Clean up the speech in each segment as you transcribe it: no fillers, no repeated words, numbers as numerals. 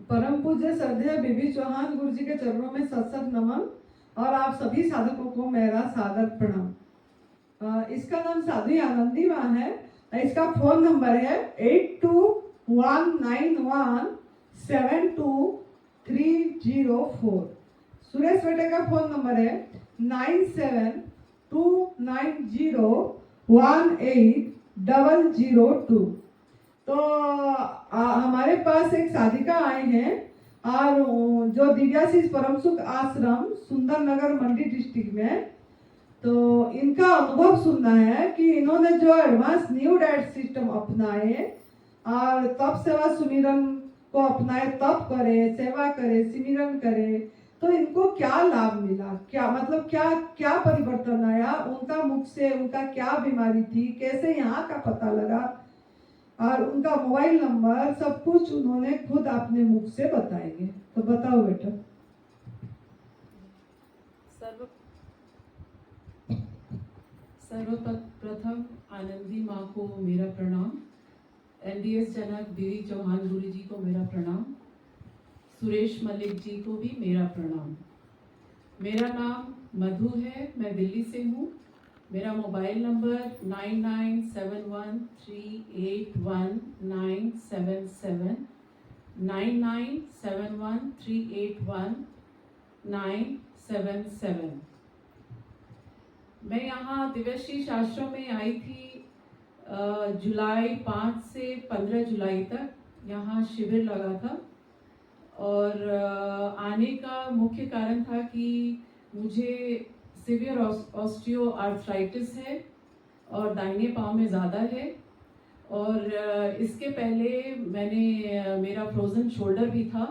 परम पूज्य श्रद्धेय बीबी चौहान गुरु जी के चरणों में सत सत नमन और आप सभी साधकों को मेरा सादर प्रणाम। इसका नाम साध्वी आनंदी माँ है। इसका फोन नंबर है 8219172304। सुरेश बेटे का फोन नंबर है 9729018002। तो हमारे पास एक साधिका आए हैं और जो दिव्याशीष परम सुख आश्रम सुंदर नगर मंडी डिस्ट्रिक्ट में। तो इनका अनुभव सुनना है कि इन्होंने जो एडवांस न्यू डाइट सिस्टम अपनाए और तप सेवा सुमिरन को अपनाए, तप करे, सेवा करे, सिमिरन करे, तो इनको क्या लाभ मिला, क्या मतलब क्या क्या परिवर्तन आया उनका मुख से, उनका क्या बीमारी थी, कैसे यहाँ का पता लगा और उनका मोबाइल नंबर, सब कुछ उन्होंने खुद अपने मुख से बताएंगे। तो बताओ बेटा। सर्वप्रथम आनंदी माँ को मेरा प्रणाम, एनडीएस जनक बीवी चौहान गुरु जी को मेरा प्रणाम, सुरेश मलिक जी को भी मेरा प्रणाम। मेरा नाम मधु है, मैं दिल्ली से हूँ। मेरा मोबाइल नंबर 9971381977 9971381977। मैं यहाँ दिव्याशीष आश्रम में आई थी जुलाई 5 से 15 जुलाई तक यहाँ शिविर लगा था। और आने का मुख्य कारण था कि मुझे सिवियर ऑस्टियो आर्थराइटिस है और दाहिने पाँव में ज़्यादा है। और इसके पहले मेरा फ्रोज़न शोल्डर भी था।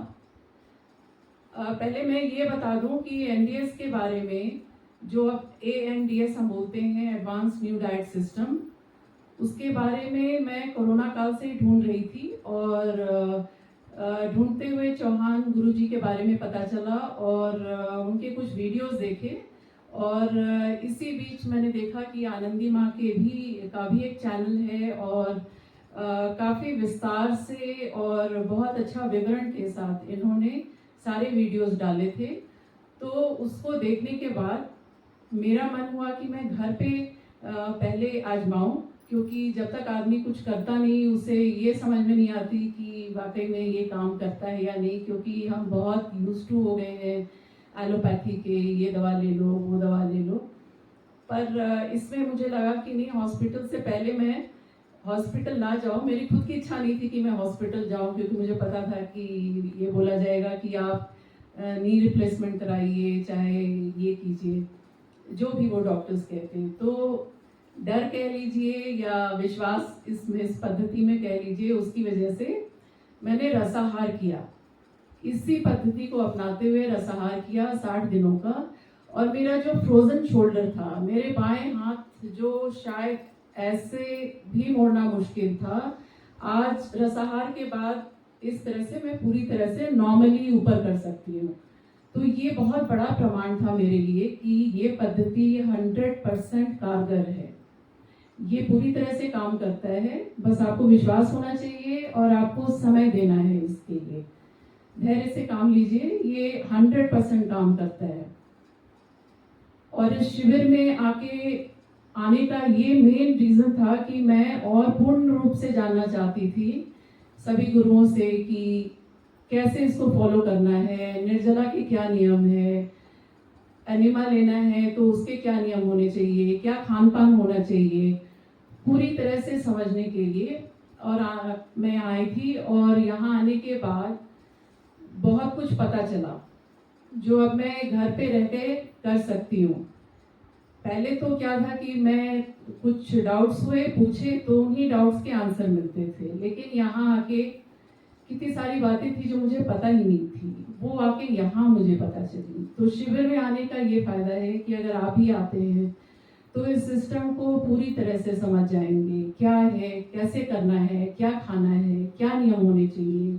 पहले मैं ये बता दूं कि एनडीएस के बारे में, जो अब ANDS हम बोलते हैं, एडवांस न्यू डाइट सिस्टम, उसके बारे में मैं कोरोना काल से ढूंढ रही थी और ढूंढते हुए चौहान गुरुजी के बारे में पता चला और उनके कुछ वीडियोस देखे। और इसी बीच मैंने देखा कि आनंदी माँ का भी एक चैनल है और काफ़ी विस्तार से और बहुत अच्छा विवरण के साथ इन्होंने सारे वीडियोस डाले थे। तो उसको देखने के बाद मेरा मन हुआ कि मैं घर पे पहले आजमाऊं, क्योंकि जब तक आदमी कुछ करता नहीं उसे ये समझ में नहीं आती कि वाकई में ये काम करता है या नहीं, क्योंकि हम बहुत यूज्ड टू हो गए हैं एलोपैथी के, ये दवा ले लो, वो दवा ले लो। पर इसमें मुझे लगा कि नहीं, हॉस्पिटल से पहले मैं हॉस्पिटल ना जाऊं। मेरी खुद की इच्छा नहीं थी कि मैं हॉस्पिटल जाऊं, क्योंकि मुझे पता था कि ये बोला जाएगा कि आप नी रिप्लेसमेंट कराइए, चाहे ये कीजिए, जो भी वो डॉक्टर्स कहते हैं। तो डर कह लीजिए या विश्वास इस पद्धति में कह लीजिए, उसकी वजह से मैंने रसाहार किया। इसी पद्धति को अपनाते हुए रसाहार किया 60 दिनों का। और मेरा जो फ्रोजन शोल्डर था, मेरे बाएं हाथ जो शायद ऐसे भी मोड़ना मुश्किल था, आज रसाहार के बाद इस तरह से मैं पूरी तरह से नॉर्मली ऊपर कर सकती हूँ। तो ये बहुत बड़ा प्रमाण था मेरे लिए कि ये पद्धति 100% कारगर है। ये पूरी तरह से काम करता है, बस आपको विश्वास होना चाहिए और आपको समय देना है इसके लिए। धैर्य से काम लीजिए, ये 100% काम करता है। और इस शिविर में आने का ये मेन रीज़न था कि मैं और पूर्ण रूप से जानना चाहती थी सभी गुरुओं से कि कैसे इसको फॉलो करना है, निर्जला के क्या नियम है, एनिमा लेना है तो उसके क्या नियम होने चाहिए, क्या खान पान होना चाहिए, पूरी तरह से समझने के लिए। और मैं आई थी और यहाँ आने के बाद बहुत कुछ पता चला जो अब मैं घर पे रह के कर सकती हूँ। पहले तो क्या था कि मैं कुछ डाउट्स हुए, पूछे तो उन्हीं डाउट्स के आंसर मिलते थे, लेकिन यहाँ आके कितनी सारी बातें थी जो मुझे पता ही नहीं थी, वो आके यहाँ मुझे पता चली। तो शिविर में आने का ये फायदा है कि अगर आप ही आते हैं तो इस सिस्टम को पूरी तरह से समझ जाएंगे, क्या है, कैसे करना है, क्या खाना है, क्या नियम होने चाहिए।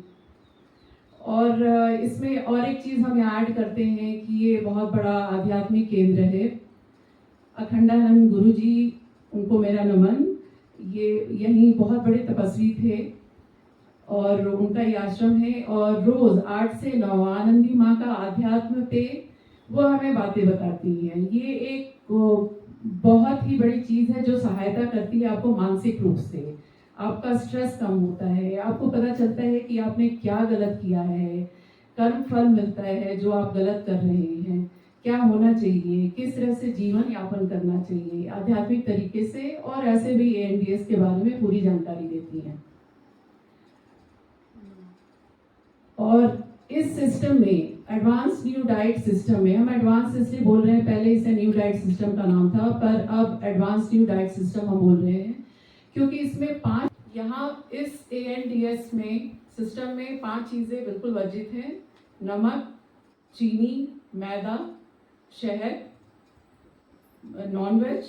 और इसमें और एक चीज़ हम ऐड करते हैं कि ये बहुत बड़ा आध्यात्मिक केंद्र है। अखंडानंद गुरु जी, उनको मेरा नमन। ये यहीं बहुत बड़े तपस्वी थे और उनका ये आश्रम है, और रोज 8 से 9 आनंदी माँ का आध्यात्म पे वो हमें बातें बताती हैं। ये एक बहुत ही बड़ी चीज है जो सहायता करती है आपको मानसिक रूप से। आपका स्ट्रेस कम होता है, आपको पता चलता है कि आपने क्या गलत किया है, कर्म फल मिलता है जो आप गलत कर रहे हैं, क्या होना चाहिए, किस तरह से जीवन यापन करना चाहिए आध्यात्मिक तरीके से, और ऐसे भी एएनडीएस के बारे में पूरी जानकारी देती हैं। और इस सिस्टम में एडवांस न्यू डाइट सिस्टम में, हम एडवांस इसलिए बोल रहे हैं, पहले इसे न्यू डाइट सिस्टम का नाम था, पर अब एडवांस न्यू डाइट सिस्टम हम बोल रहे हैं क्योंकि इसमें 5, यहाँ इस एएनडीएस में सिस्टम में 5 चीजें बिल्कुल वर्जित हैं: नमक, चीनी, मैदा, शहद, नॉनवेज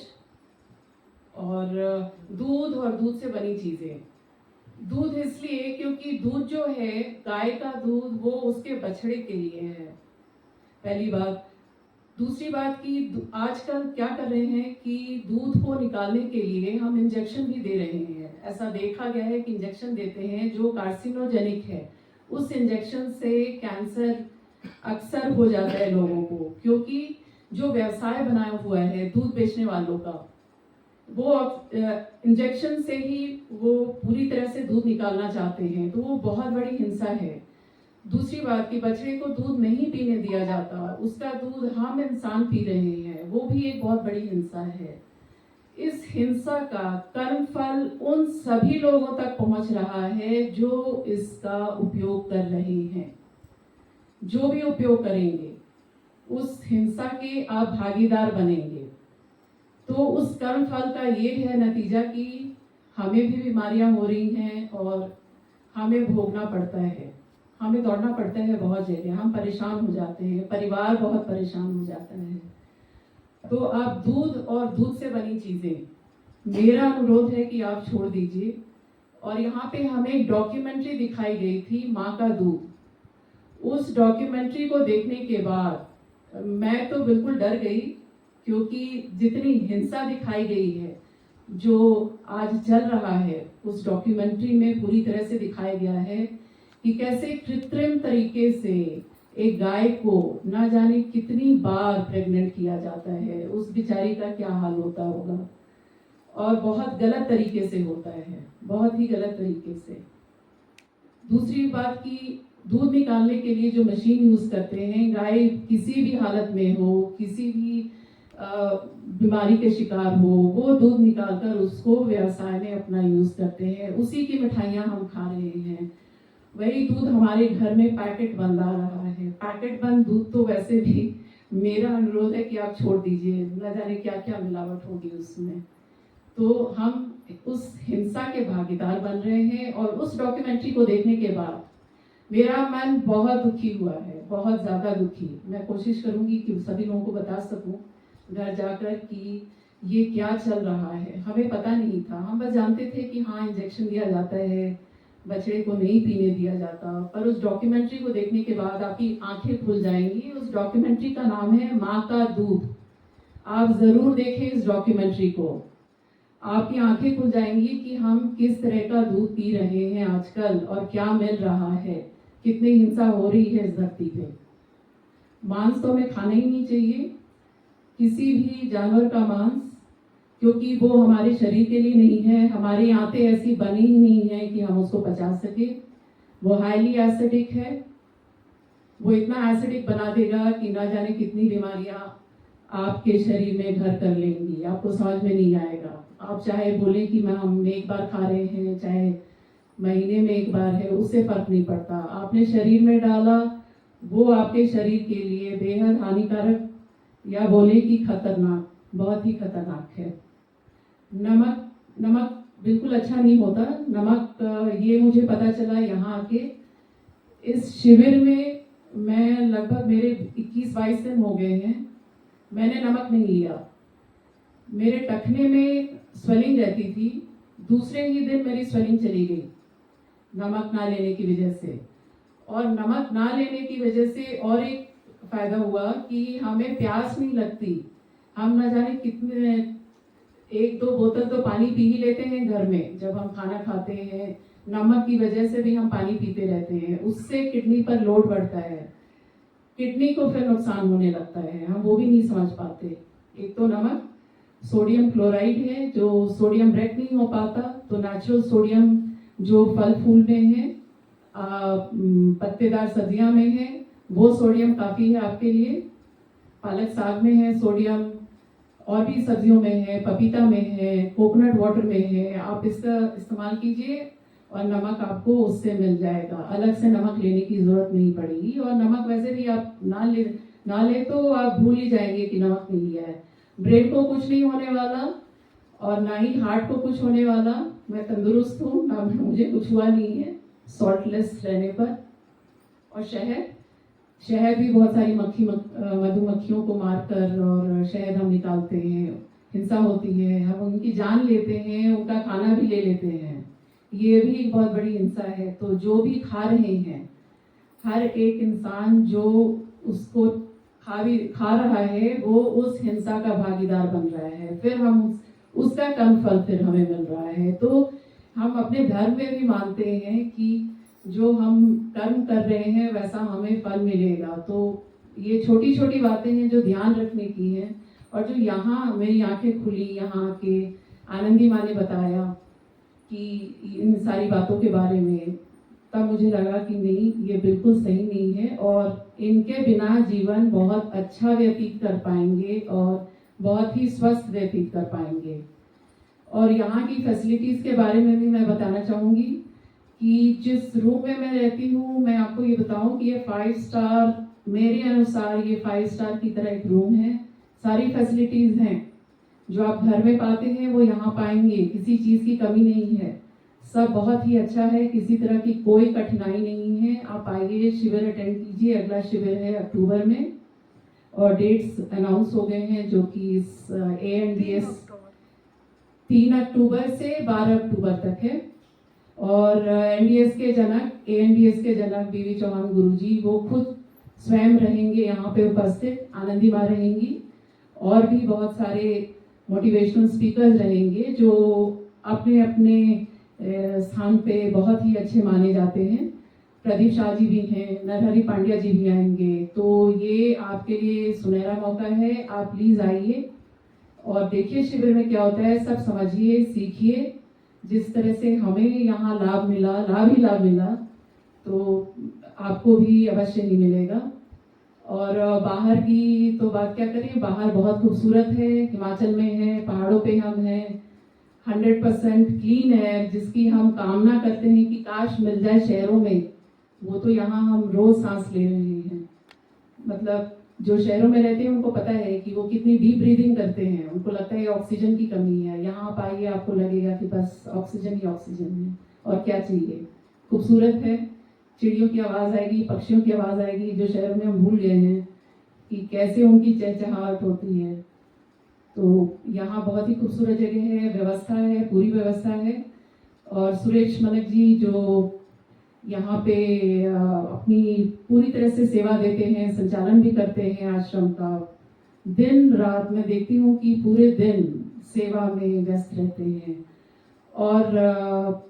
और दूध और दूध से बनी चीजें। दूध इसलिए क्योंकि दूध जो है, गाय का दूध, वो उसके बछड़े के लिए है, पहली बात। दूसरी बात कि आजकल क्या कर रहे हैं कि दूध को निकालने के लिए हम इंजेक्शन भी दे रहे हैं। ऐसा देखा गया है कि इंजेक्शन देते हैं जो कार्सिनोजेनिक है, उस इंजेक्शन से कैंसर अक्सर हो जाता है लोगों को, क्योंकि जो व्यवसाय बनाया हुआ है दूध बेचने वालों का, वो इंजेक्शन से ही वो पूरी तरह से दूध निकालना चाहते हैं, तो वो बहुत बड़ी हिंसा है। दूसरी बात कि बछड़े को दूध नहीं पीने दिया जाता, उसका दूध हम इंसान पी रहे हैं, वो भी एक बहुत बड़ी हिंसा है। इस हिंसा का कर्म फल उन सभी लोगों तक पहुंच रहा है जो इसका उपयोग कर रहे हैं। जो भी उपयोग करेंगे उस हिंसा के आप भागीदार बनेंगे, तो उस कर्म फल का ये है नतीजा कि हमें भी बीमारियां हो रही हैं और हमें भोगना पड़ता है, हमें दौड़ना पड़ता है बहुत जगह, हम परेशान हो जाते हैं, परिवार बहुत परेशान हो जाता है। तो आप दूध और दूध से बनी चीजें, मेरा अनुरोध है कि आप छोड़ दीजिए। और यहाँ पे हमें एक डॉक्यूमेंट्री दिखाई गई थी, माँ का दूध। उस डॉक्यूमेंट्री को देखने के बाद मैं तो बिल्कुल डर गई, क्योंकि जितनी हिंसा दिखाई गई है, जो आज चल रहा है, उस डॉक्यूमेंट्री में पूरी तरह से दिखाया गया है कि कैसे कृत्रिम तरीके से एक गाय को ना जाने कितनी बार प्रेग्नेंट किया जाता है, उस बेचारी का क्या हाल होता होगा, और बहुत गलत तरीके से होता है, बहुत ही गलत तरीके से। दूसरी बात कि दूध निकालने के लिए जो मशीन यूज करते हैं, गाय किसी भी हालत में हो, किसी भी बीमारी के शिकार हो, वो दूध निकालकर उसको व्यवसाय में अपना यूज करते हैं, उसी की मिठाइयाँ हम खा रहे हैं। वही दूध हमारे घर में पैकेट बंद आ रहा है। पैकेट बंद दूध तो वैसे भी मेरा अनुरोध है कि आप छोड़ दीजिए, न जाने क्या क्या मिलावट होगी उसमें। तो हम उस हिंसा के भागीदार बन रहे हैं, और उस डॉक्यूमेंट्री को देखने के बाद मेरा मन बहुत दुखी हुआ है, बहुत ज़्यादा दुखी। मैं कोशिश करूंगी कि सभी लोगों को बता सकूं घर जाकर कि ये क्या चल रहा है। हमें पता नहीं था, हम बस जानते थे कि हाँ इंजेक्शन दिया जाता है, बछड़े को नहीं पीने दिया जाता। पर उस डॉक्यूमेंट्री को देखने के बाद आपकी आंखें खुल जाएंगी। उस डॉक्यूमेंट्री का नाम है माँ का दूध। आप ज़रूर देखें इस डॉक्यूमेंट्री को, आपकी आंखें खुल जाएंगी कि हम किस तरह का दूध पी रहे हैं आजकल और क्या मिल रहा है, कितनी हिंसा हो रही है इस धरती पे। मांस तो हमें खाना ही नहीं चाहिए, किसी भी जानवर का मांस, क्योंकि वो हमारे शरीर के लिए नहीं है। हमारी आंतें ऐसी बनी ही नहीं है कि हम उसको पचा सके। वो हाईली एसिडिक है, वो इतना एसिडिक बना देगा कि ना जाने कितनी बीमारियां आपके शरीर में घर कर लेंगी, आपको समझ में नहीं आएगा। आप चाहे बोले कि हम एक बार खा रहे हैं, चाहे महीने में एक बार है, उससे फर्क नहीं पड़ता। आपने शरीर में डाला, वो आपके शरीर के लिए बेहद हानिकारक, या बोले कि खतरनाक, बहुत ही खतरनाक है। नमक बिल्कुल अच्छा नहीं होता। नमक ये मुझे पता चला यहाँ आके, इस शिविर में मैं लगभग मेरे 21-22 दिन हो गए हैं, मैंने नमक नहीं लिया। मेरे टखने में स्वेलिंग रहती थी, दूसरे ही दिन मेरी स्वेलिंग चली गई नमक ना लेने की वजह से। और नमक ना लेने की वजह से और एक फायदा हुआ कि हमें प्यास नहीं लगती। हम न जाने कितने 1-2 बोतल तो पानी पी ही लेते हैं घर में, जब हम खाना खाते हैं नमक की वजह से भी हम पानी पीते रहते हैं, उससे किडनी पर लोड बढ़ता है, किडनी को फिर नुकसान होने लगता है, हम वो भी नहीं समझ पाते। एक तो नमक, सोडियम क्लोराइड है जो सोडियम ब्रेक नहीं हो पाता, तो नेचुरल सोडियम जो फल फूल में है, पत्तेदार सब्जियां में है, वो सोडियम काफ़ी है आपके लिए। पालक साग में है सोडियम, और भी सब्जियों में है, पपीता में है, कोकोनट वाटर में है, आप इसका इस्तेमाल कीजिए और नमक आपको उससे मिल जाएगा, अलग से नमक लेने की ज़रूरत नहीं पड़ेगी। और नमक वैसे भी आप ना ले तो आप भूल ही जाएंगे कि नमक नहीं लिया है। ब्रेन को कुछ नहीं होने वाला और ना ही हार्ट को कुछ होने वाला, मैं तंदुरुस्त हूँ, ना मुझे कुछ हुआ नहीं है सॉल्टलेस रहने पर। और शहद भी बहुत सारी मधुमक्खियों को मारकर और शहद हम निकालते हैं, हिंसा होती है, हम उनकी जान लेते हैं, उनका खाना भी ले लेते हैं, ये भी एक बहुत बड़ी हिंसा है। तो जो भी खा रहे हैं, हर एक इंसान जो उसको खा रहा है वो उस हिंसा का भागीदार बन रहा है, फिर हम उसका कम फल फिर हमें मिल रहा है। तो हम अपने धर्म में भी मानते हैं कि जो हम कर्म कर रहे हैं वैसा हमें फल मिलेगा। तो ये छोटी छोटी बातें हैं जो ध्यान रखने की हैं। और जो यहाँ मेरी आंखें खुली, यहाँ के आनंदी माँ ने बताया कि इन सारी बातों के बारे में, तब मुझे लगा कि नहीं, ये बिल्कुल सही नहीं है और इनके बिना जीवन बहुत अच्छा व्यतीत कर पाएंगे और बहुत ही स्वस्थ व्यतीत कर पाएंगे। और यहाँ की फैसिलिटीज़ के बारे में भी मैं बताना चाहूँगी कि जिस रूम में मैं रहती हूँ, मैं आपको ये बताऊँ कि ये 5 स्टार, मेरे अनुसार ये 5 स्टार की तरह एक रूम है। सारी फैसिलिटीज़ हैं जो आप घर में पाते हैं वो यहाँ पाएंगे, किसी चीज़ की कमी नहीं है, सब बहुत ही अच्छा है, किसी तरह की कोई कठिनाई नहीं है। आप आइए, शिविर अटेंड कीजिए। अगला शिविर है अक्टूबर में और डेट्स अनाउंस हो गए हैं, जो कि इस ANDS 3 अक्टूबर से 12 अक्टूबर तक है। और ANDS के जनक बीवी चौहान गुरुजी वो खुद स्वयं रहेंगे यहाँ पे उपस्थित, आनंदी माँ रहेंगी और भी बहुत सारे मोटिवेशनल स्पीकर्स रहेंगे जो अपने अपने स्थान पे बहुत ही अच्छे माने जाते हैं। प्रदीप शाह जी भी हैं, नरहरि पांड्या जी भी आएंगे। तो ये आपके लिए सुनहरा मौका है, आप प्लीज़ आइए और देखिए शिविर में क्या होता है, सब समझिए, सीखिए। जिस तरह से हमें यहाँ लाभ ही मिला तो आपको भी अवश्य ही मिलेगा। और बाहर की तो बात क्या करें, बाहर बहुत खूबसूरत है, हिमाचल में है, पहाड़ों पे हम हैं, 100% क्लीन एयर जिसकी हम कामना करते हैं कि काश मिल जाए शहरों में, वो तो यहाँ हम रोज सांस ले रहे हैं। मतलब जो शहरों में रहते हैं उनको पता है कि वो कितनी डीप ब्रीदिंग करते हैं, उनको लगता है ऑक्सीजन की कमी है। यहाँ आप आइए, आपको लगेगा कि बस ऑक्सीजन ही ऑक्सीजन है, और क्या चाहिए। खूबसूरत है, चिड़ियों की आवाज़ आएगी, पक्षियों की आवाज़ आएगी, जो शहरों में हम भूल गए हैं कि कैसे उनकी चहचहाहट होती है। तो यहाँ बहुत ही खूबसूरत जगह है, व्यवस्था है, पूरी व्यवस्था है। और सुरेश मलिक जी जो यहाँ पे अपनी पूरी तरह से सेवा देते हैं, संचालन भी करते हैं आश्रम का, दिन रात मैं देखती हूँ कि पूरे दिन सेवा में व्यस्त रहते हैं। और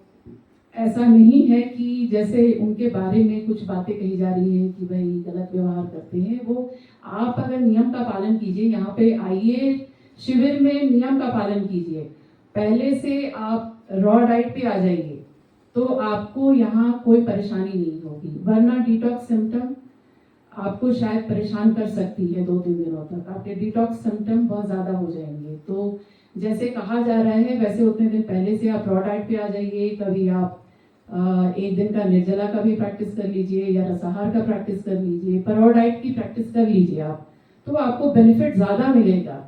ऐसा नहीं है कि जैसे उनके बारे में कुछ बातें कही जा रही हैं कि भाई गलत व्यवहार करते हैं। वो आप अगर नियम का पालन कीजिए, यहाँ पे आइए, शिविर में नियम का पालन कीजिए, पहले से आप रॉ डाइट पे आ जाइए तो आपको यहाँ कोई परेशानी नहीं होगी। वरना डिटॉक्स सिम्टम आपको शायद परेशान कर सकती है 2-3 दिनों तक, आपके डिटॉक्स सिम्टम बहुत ज़्यादा हो जाएंगे। तो जैसे कहा जा रहा है वैसे उतने दिन पहले से आप रॉ डाइट पे आ जाइए। कभी आप एक दिन का निर्जला का भी प्रैक्टिस कर लीजिए या रसाहार का प्रैक्टिस कर लीजिए, पर रॉ डाइट की प्रैक्टिस कर लीजिए आप, तो आपको बेनिफिट ज़्यादा मिलेगा।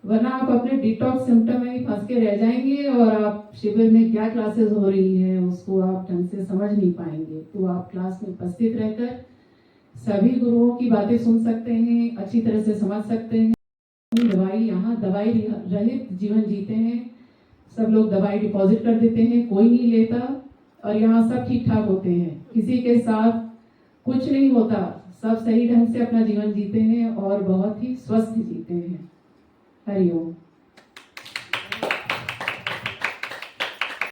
वरना आप अपने डिटॉक्स सिम्टम में ही फंस के रह जाएंगे और आप शिविर में क्या क्लासेस हो रही हैं उसको आप ढंग से समझ नहीं पाएंगे। तो आप क्लास में उपस्थित रहकर सभी गुरुओं की बातें सुन सकते हैं, अच्छी तरह से समझ सकते हैं। दवाई रहित जीवन जीते हैं, सब लोग दवाई डिपॉजिट कर देते हैं, कोई नहीं लेता, और यहाँ सब ठीक ठाक होते हैं, किसी के साथ कुछ नहीं होता, सब सही ढंग से अपना जीवन जीते हैं और बहुत ही स्वस्थ जीते हैं। हरिओम।